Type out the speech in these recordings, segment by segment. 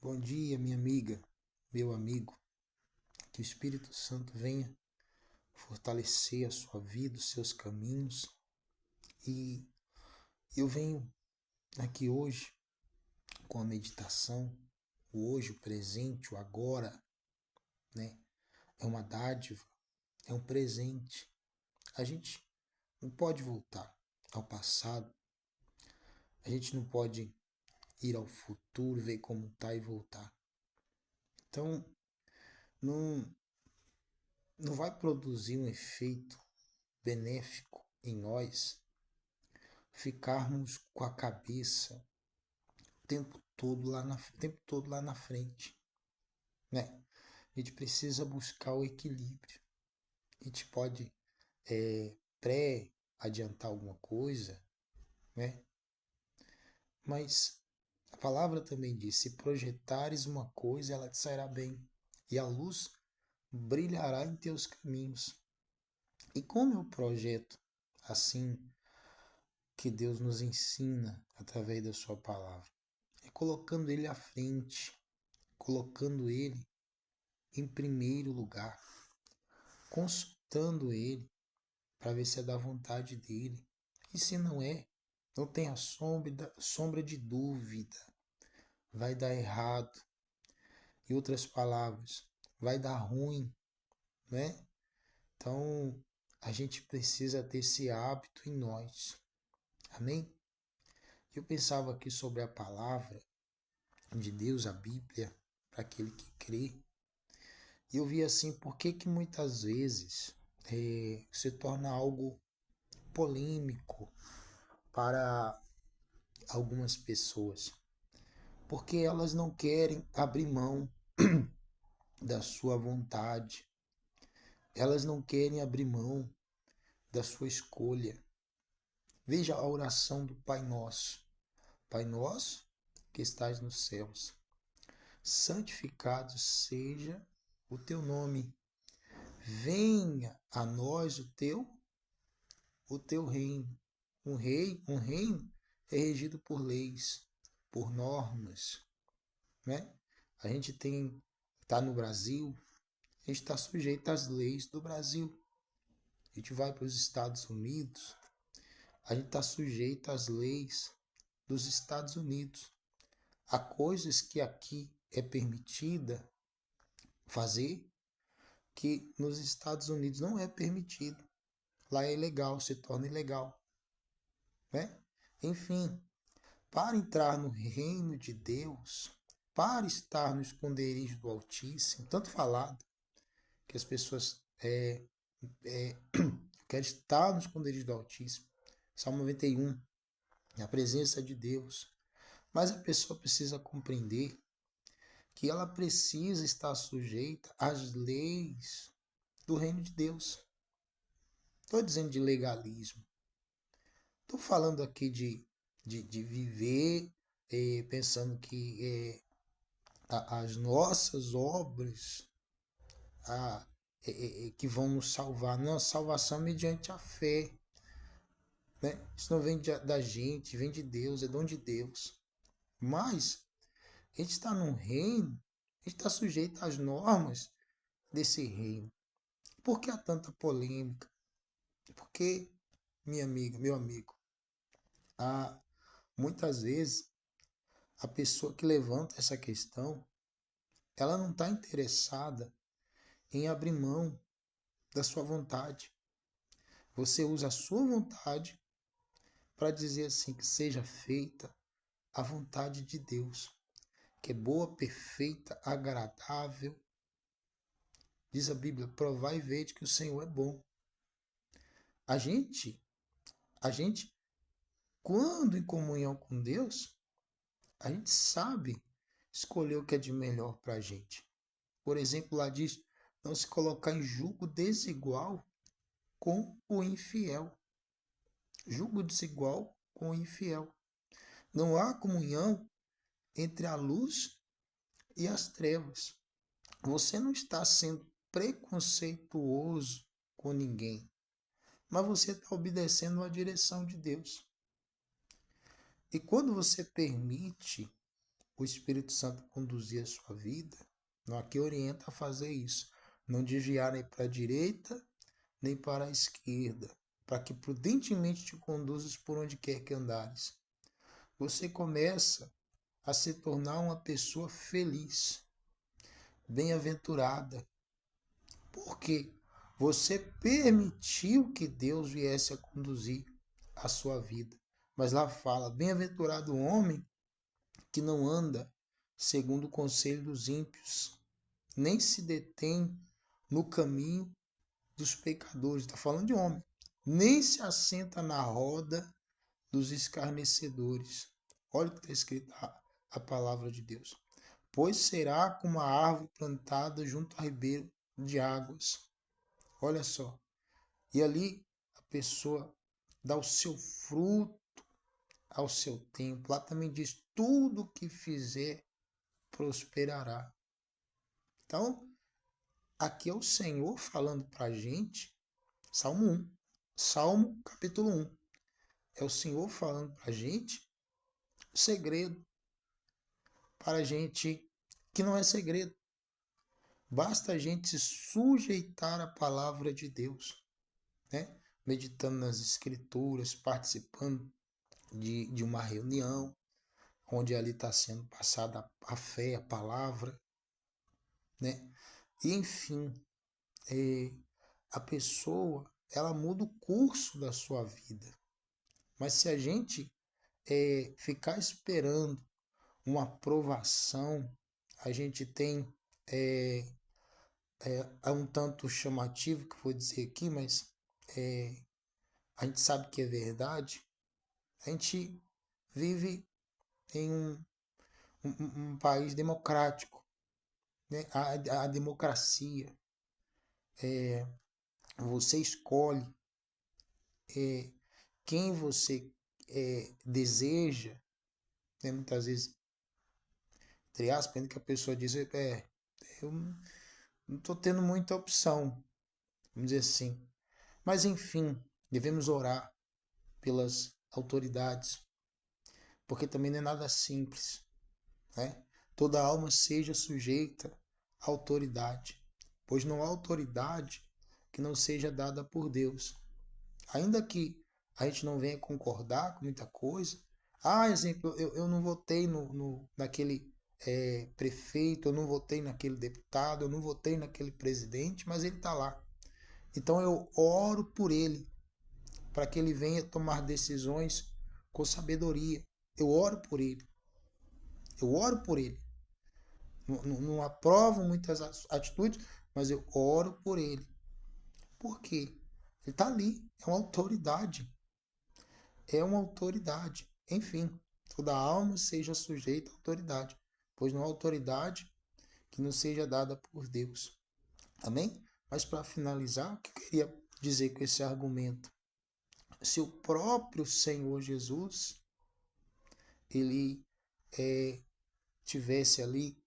Bom dia, minha amiga, meu amigo. Que o Espírito Santo venha fortalecer a sua vida, os seus caminhos. E eu venho aqui hoje com a meditação, o hoje, o presente, o agora, né? É uma dádiva, é um presente. A gente não pode voltar ao passado, a gente não pode ir ao futuro, ver como tá e voltar. Então, não, não vai produzir um efeito benéfico em nós ficarmos com a cabeça o tempo todo lá na frente, né? A gente precisa buscar o equilíbrio. A gente pode pré-adiantar alguma coisa, né? Mas a palavra também diz: se projetares uma coisa, ela te sairá bem, e a luz brilhará em teus caminhos. E como eu projeto assim que Deus nos ensina através da sua palavra? É colocando ele à frente, colocando ele em primeiro lugar, consultando ele para ver se é da vontade dele. E se não é, não tenha sombra de dúvida, vai dar errado. Em outras palavras, vai dar ruim, né? Então, a gente precisa ter esse hábito em nós. Amém? Eu pensava aqui sobre a palavra de Deus, a Bíblia, para aquele que crê. E eu vi assim, por que que muitas vezes se torna algo polêmico para algumas pessoas? Porque elas não querem abrir mão da sua vontade, elas não querem abrir mão da sua escolha. Veja a oração do Pai Nosso. Pai Nosso que estás nos céus, santificado seja o teu nome. Venha a nós o teu reino. Um reino é regido por leis, por normas, né? A gente tá no Brasil, a gente está sujeito às leis do Brasil. A gente vai para os Estados Unidos, a gente está sujeito às leis dos Estados Unidos. Há coisas que aqui é permitida fazer que nos Estados Unidos não é permitido. Lá é ilegal, se torna ilegal, né? Enfim, para entrar no reino de Deus, para estar no esconderijo do Altíssimo, tanto falado que as pessoas querem estar no esconderijo do Altíssimo. Salmo 91, na presença de Deus. Mas a pessoa precisa compreender que ela precisa estar sujeita às leis do reino de Deus. Estou dizendo de legalismo. Estou falando aqui de viver pensando que as nossas obras que vão nos salvar. Não, a salvação é mediante a fé. Né? Isso não vem da gente, vem de Deus, é dom de Deus. Mas a gente está num reino, a gente está sujeito às normas desse reino. Por que há tanta polêmica? Porque, minha amiga, meu amigo, muitas vezes a pessoa que levanta essa questão, ela não está interessada em abrir mão da sua vontade. Você usa a sua vontade para dizer assim que seja feita a vontade de Deus, que é boa, perfeita, agradável. Diz a Bíblia, provai e vede que o Senhor é bom. A gente, quando em comunhão com Deus, a gente sabe escolher o que é de melhor para a gente. Por exemplo, lá diz, não se colocar em julgo desigual com o infiel. Julgo desigual com o infiel. Não há comunhão entre a luz e as trevas. Você não está sendo preconceituoso com ninguém, mas você está obedecendo a direção de Deus. E quando você permite o Espírito Santo conduzir a sua vida, não aqui orienta a fazer isso. Não desviar nem para a direita, nem para a esquerda, para que prudentemente te conduzas por onde quer que andares. Você começa a se tornar uma pessoa feliz, bem-aventurada. Por quê? Você permitiu que Deus viesse a conduzir a sua vida. Mas lá fala, bem-aventurado o homem que não anda segundo o conselho dos ímpios, nem se detém no caminho dos pecadores. Está falando de homem. Nem se assenta na roda dos escarnecedores. Olha o que está escrito a palavra de Deus. Pois será como a árvore plantada junto a ribeiro de águas. Olha só. E ali a pessoa dá o seu fruto ao seu tempo. Lá também diz, tudo o que fizer prosperará. Então, aqui é o Senhor falando para a gente, Salmo 1, Salmo capítulo 1. É o Senhor falando para a gente o segredo. Para a gente, que não é segredo. Basta a gente se sujeitar à palavra de Deus, né? Meditando nas escrituras, participando de uma reunião, onde ali está sendo passada a fé, a palavra, né? E, enfim, a pessoa, ela muda o curso da sua vida. Mas se a gente ficar esperando uma aprovação, a gente tem é um tanto chamativo que eu vou dizer aqui, mas a gente sabe que é verdade. A gente vive em um país democrático, né? A democracia, você escolhe quem você deseja, né? Muitas vezes, entre aspas, que a pessoa diz, eu não estou tendo muita opção, vamos dizer assim. Mas enfim, devemos orar pelas autoridades, porque também não é nada simples, né? Toda alma seja sujeita à autoridade, pois não há autoridade que não seja dada por Deus. Ainda que a gente não venha concordar com muita coisa, exemplo, eu não votei naquele prefeito, eu não votei naquele deputado, eu não votei naquele presidente, mas ele está lá. Então eu oro por ele, para que ele venha tomar decisões com sabedoria. Eu oro por ele. Eu oro por ele. Não aprovo muitas atitudes, mas eu oro por ele. Por quê? Ele está ali. É uma autoridade. É uma autoridade. Enfim, toda alma seja sujeita à autoridade, pois não há autoridade que não seja dada por Deus. Amém? Mas para finalizar, o que eu queria dizer com esse argumento? Se o próprio Senhor Jesus, ele tivesse ali,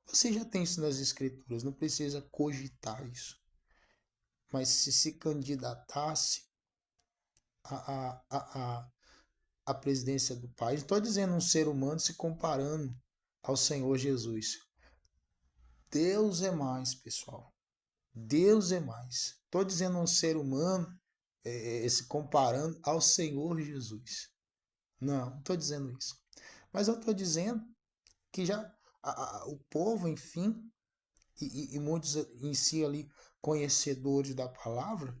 você já tem isso nas escrituras, não precisa cogitar isso, mas se candidatasse a presidência do país, estou dizendo um ser humano se comparando ao Senhor Jesus. Deus é mais, pessoal. Deus é mais. Estou dizendo um ser humano se comparando ao Senhor Jesus. Não estou dizendo isso. Mas eu estou dizendo que já o povo, enfim, e muitos em si ali conhecedores da palavra,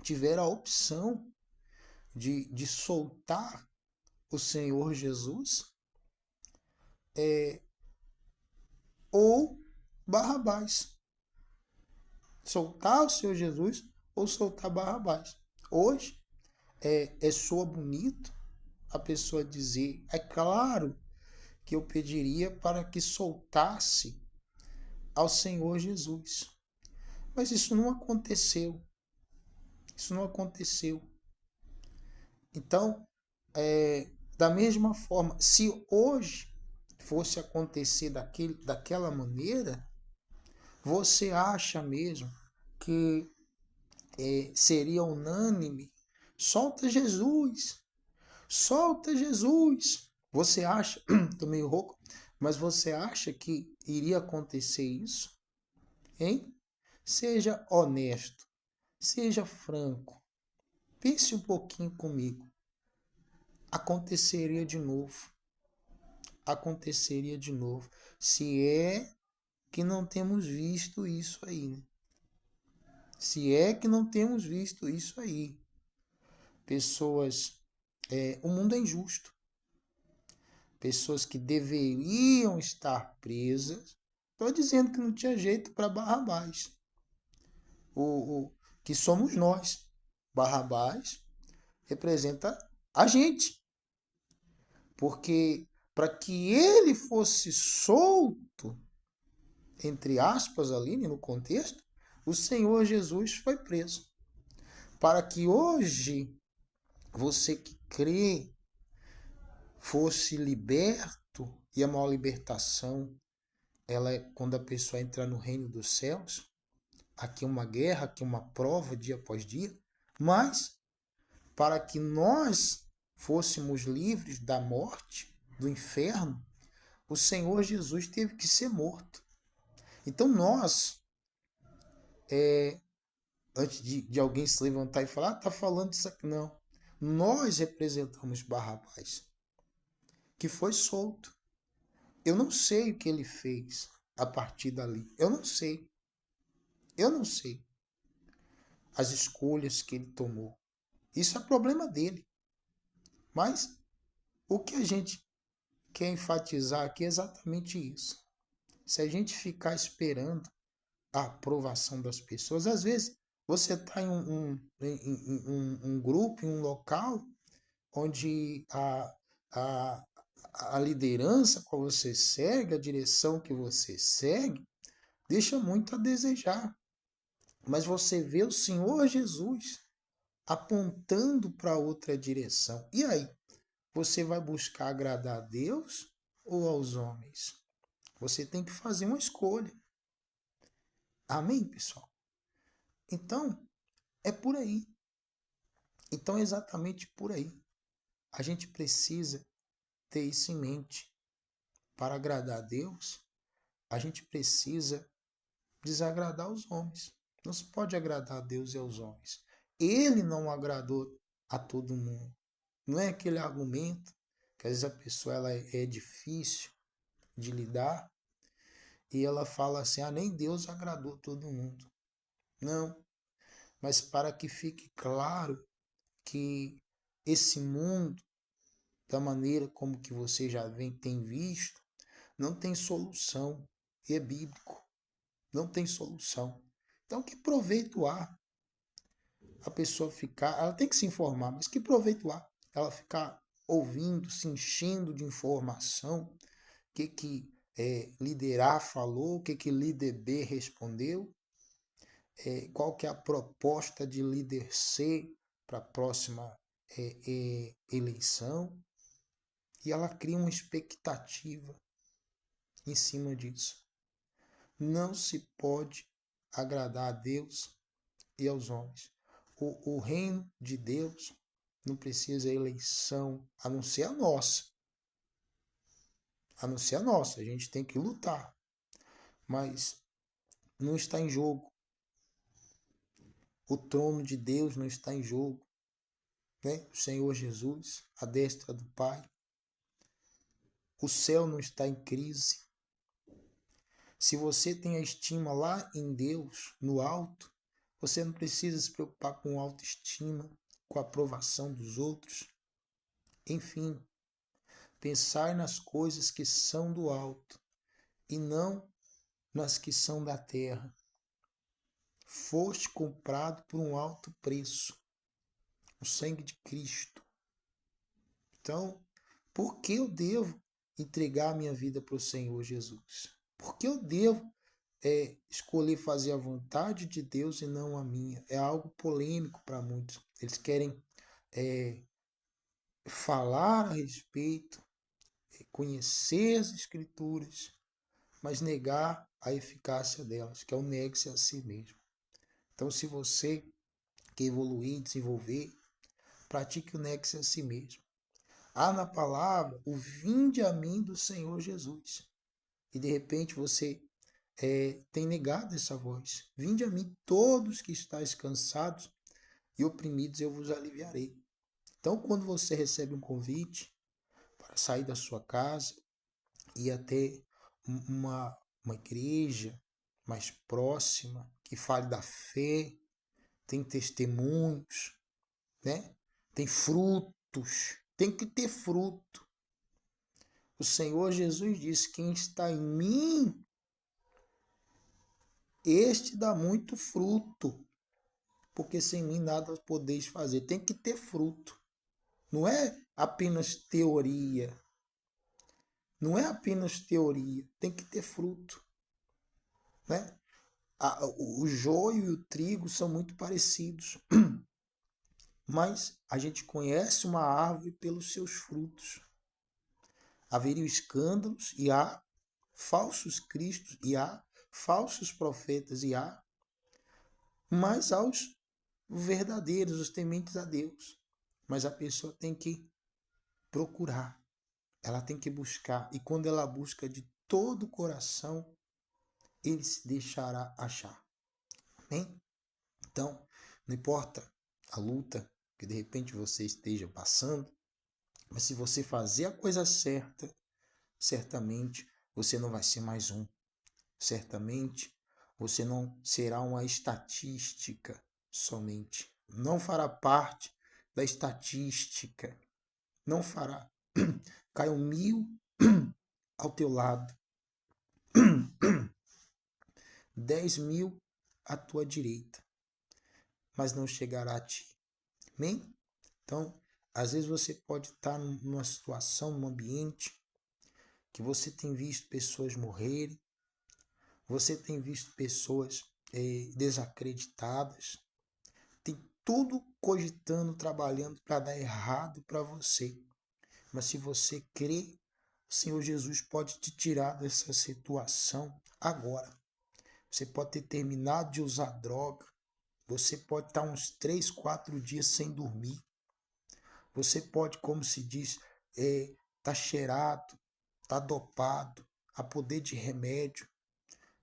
tiveram a opção de soltar o Senhor Jesus ou Barrabás. Soltar o Senhor Jesus ou soltar Barrabás. Hoje soa bonito a pessoa dizer, é claro que eu pediria para que soltasse ao Senhor Jesus. Mas isso não aconteceu. Isso não aconteceu. Então, da mesma forma, se hoje fosse acontecer daquela maneira, você acha mesmo que seria unânime? Solta Jesus! Solta Jesus! Você acha, tô meio rouco, Mas você acha que iria acontecer isso? Hein? Seja honesto, seja franco. Pense um pouquinho comigo. Aconteceria de novo. Aconteceria de novo. Se é que não temos visto isso aí, né? Se é que não temos visto isso aí. Pessoas. O mundo é injusto. Pessoas que deveriam estar presas. Estou dizendo que não tinha jeito para Barrabás. Que somos nós. Barrabás representa a gente. Porque para que ele fosse solto, entre aspas, ali no contexto, o Senhor Jesus foi preso. Para que hoje você que crê fosse liberto, e a maior libertação ela é quando a pessoa entra no reino dos céus. Aqui é uma guerra, aqui é uma prova dia após dia, mas para que nós fôssemos livres da morte, do inferno, o Senhor Jesus teve que ser morto. Então nós, antes de alguém se levantar e falar, tá falando isso aqui, não. Nós representamos Barrabás, que foi solto. Eu não sei o que ele fez a partir dali. Eu não sei. Eu não sei as escolhas que ele tomou. Isso é problema dele. Mas o que a gente quer enfatizar aqui é exatamente isso. Se a gente ficar esperando a aprovação das pessoas, às vezes você está em um grupo, em um local, onde a, a liderança que você segue, a direção que você segue, deixa muito a desejar. Mas você vê o Senhor Jesus apontando para outra direção. E aí? Você vai buscar agradar a Deus ou aos homens? Você tem que fazer uma escolha. Amém, pessoal? Então, é por aí. Então, é exatamente por aí. A gente precisa ter isso em mente. Para agradar a Deus, a gente precisa desagradar os homens. Não se pode agradar a Deus e aos homens. Ele não agradou a todo mundo. Não é aquele argumento que às vezes a pessoa ela é difícil de lidar e ela fala assim, nem Deus agradou todo mundo. Não, mas para que fique claro que esse mundo, da maneira como que você já tem visto, não tem solução. E é bíblico. Não tem solução. Então, que proveito há a pessoa ficar... Ela tem que se informar, mas que proveito há ela ficar ouvindo, se enchendo de informação, o que líder A falou, o que líder B respondeu, qual que é a proposta de líder C para a próxima eleição. E ela cria uma expectativa em cima disso. Não se pode agradar a Deus e aos homens. O reino de Deus não precisa eleição, a não ser a nossa. A não ser a nossa. A gente tem que lutar. Mas não está em jogo. O trono de Deus não está em jogo. Né? O Senhor Jesus, a destra do Pai. O céu não está em crise. Se você tem a estima lá em Deus, no alto, você não precisa se preocupar com autoestima, com a aprovação dos outros. Enfim, pensar nas coisas que são do alto e não nas que são da terra. Foste comprado por um alto preço, o sangue de Cristo. Então, por que eu devo entregar a minha vida para o Senhor Jesus? Por que eu devo escolher fazer a vontade de Deus e não a minha? É algo polêmico para muitos. Eles querem falar a respeito, conhecer as Escrituras, mas negar a eficácia delas, que é o negue-se a si mesmo. Então, se você quer evoluir, desenvolver, pratique o negue-se a si mesmo. Há na palavra o vinde a mim do Senhor Jesus. e de repente você tem negado essa voz. Vinde a mim todos que estáis cansados e oprimidos, eu vos aliviarei. Então, quando você recebe um convite para sair da sua casa e até uma igreja mais próxima, que fale da fé, tem testemunhos, né? Tem frutos, tem que ter fruto. O Senhor Jesus disse: quem está em mim, este dá muito fruto, porque sem mim nada podeis fazer. Tem que ter fruto. Não é apenas teoria. Não é apenas teoria. Tem que ter fruto, né? O joio e o trigo são muito parecidos, mas a gente conhece uma árvore pelos seus frutos. Haveriam escândalos e há falsos cristos e há falsos profetas e há, mas aos verdadeiros, os tementes a Deus. Mas a pessoa tem que procurar, ela tem que buscar, e quando ela busca de todo o coração, ele se deixará achar. Amém? Então, não importa a luta que de repente você esteja passando, mas se você fazer a coisa certa, certamente você não vai ser mais um. Certamente você não será uma estatística somente. Não fará parte da estatística. Não fará. Caiam 1000 ao teu lado, 10.000 à tua direita, mas não chegará a ti. Amém? Então, às vezes você pode estar numa situação, num ambiente que você tem visto pessoas morrerem, você tem visto pessoas desacreditadas, tem tudo cogitando, trabalhando para dar errado para você. Mas se você crê, o Senhor Jesus pode te tirar dessa situação agora. Você pode ter terminado de usar droga, você pode estar uns 3, 4 dias sem dormir. Você pode, como se diz, tá cheirado, tá dopado, a poder de remédio.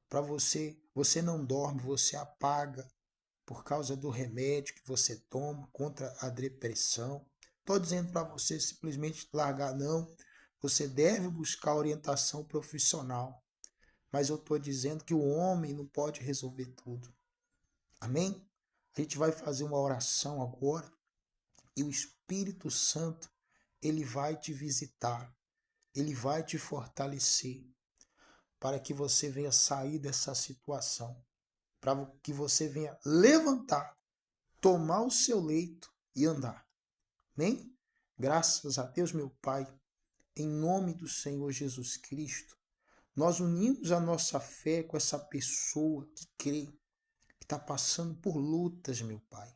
Para você não dorme, você apaga por causa do remédio que você toma contra a depressão. Estou dizendo para você simplesmente largar, não. Você deve buscar orientação profissional. Mas eu estou dizendo que o homem não pode resolver tudo. Amém? A gente vai fazer uma oração agora e o Espírito Santo, ele vai te visitar, ele vai te fortalecer para que você venha sair dessa situação, para que você venha levantar, tomar o seu leito e andar. Amém? Graças a Deus, meu Pai, em nome do Senhor Jesus Cristo, nós unimos a nossa fé com essa pessoa que crê, que está passando por lutas, meu Pai.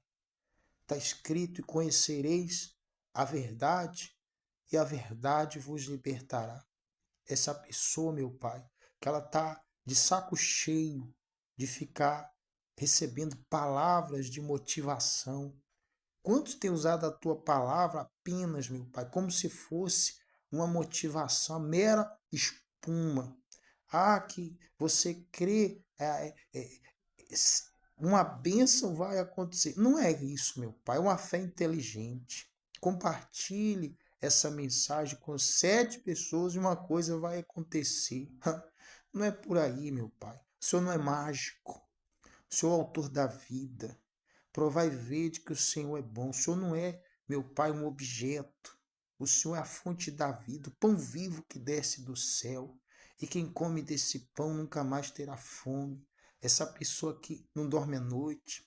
Está escrito: e conhecereis a verdade, e a verdade vos libertará. Essa pessoa, meu Pai, que ela está de saco cheio de ficar recebendo palavras de motivação. Quantos têm usado a tua palavra apenas, meu Pai, como se fosse uma motivação, mera espuma? Ah, que você crê, uma bênção vai acontecer. Não é isso, meu Pai, é uma fé inteligente. Compartilhe essa mensagem com 7 pessoas e uma coisa vai acontecer. Não é por aí, meu Pai. O Senhor não é mágico. O Senhor é o autor da vida. Provai e vede que o Senhor é bom. O Senhor não é, meu Pai, um objeto. O Senhor é a fonte da vida, o pão vivo que desce do céu. E quem come desse pão nunca mais terá fome. Essa pessoa que não dorme à noite,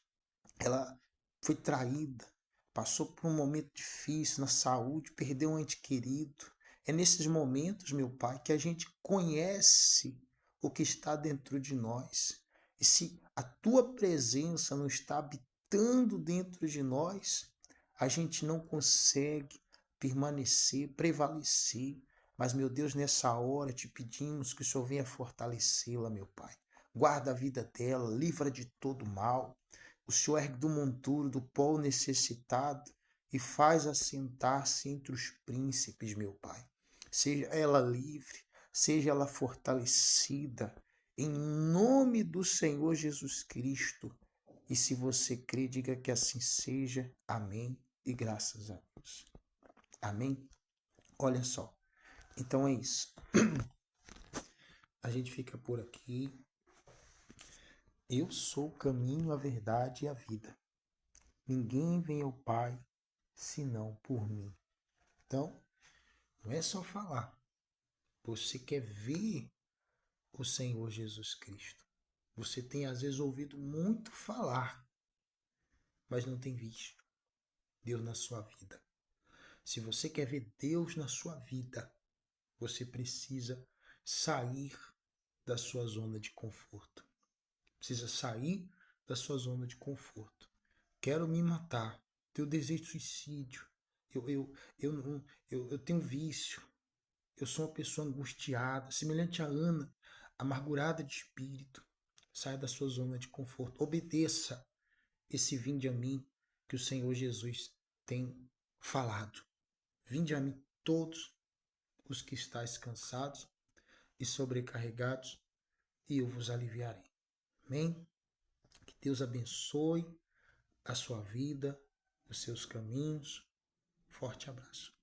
ela foi traída, passou por um momento difícil na saúde, perdeu um ente querido. É nesses momentos, meu Pai, que a gente conhece o que está dentro de nós. E se a tua presença não está habitando dentro de nós, a gente não consegue permanecer, prevalecer. Mas, meu Deus, nessa hora te pedimos que o Senhor venha fortalecê-la, meu Pai. Guarda a vida dela, livra de todo mal. O Senhor ergue do monturo, do pó necessitado, e faz assentar-se entre os príncipes, meu Pai. Seja ela livre, seja ela fortalecida em nome do Senhor Jesus Cristo. E se você crê, diga que assim seja. Amém. E graças a Deus. Amém? Olha só. Então é isso. A gente fica por aqui. Eu sou o caminho, a verdade e a vida. Ninguém vem ao Pai senão por mim. Então, não é só falar. Você quer ver o Senhor Jesus Cristo. Você tem às vezes ouvido muito falar, mas não tem visto Deus na sua vida. Se você quer ver Deus na sua vida, você precisa sair da sua zona de conforto. Precisa sair da sua zona de conforto. Quero me matar. Tenho desejo de suicídio. Eu tenho vício. Eu sou uma pessoa angustiada, semelhante a Ana, amargurada de espírito. Saia da sua zona de conforto. Obedeça esse vinde a mim que o Senhor Jesus tem falado. Vinde a mim todos os que estáis cansados e sobrecarregados, e eu vos aliviarei. Amém? Que Deus abençoe a sua vida, os seus caminhos. Forte abraço.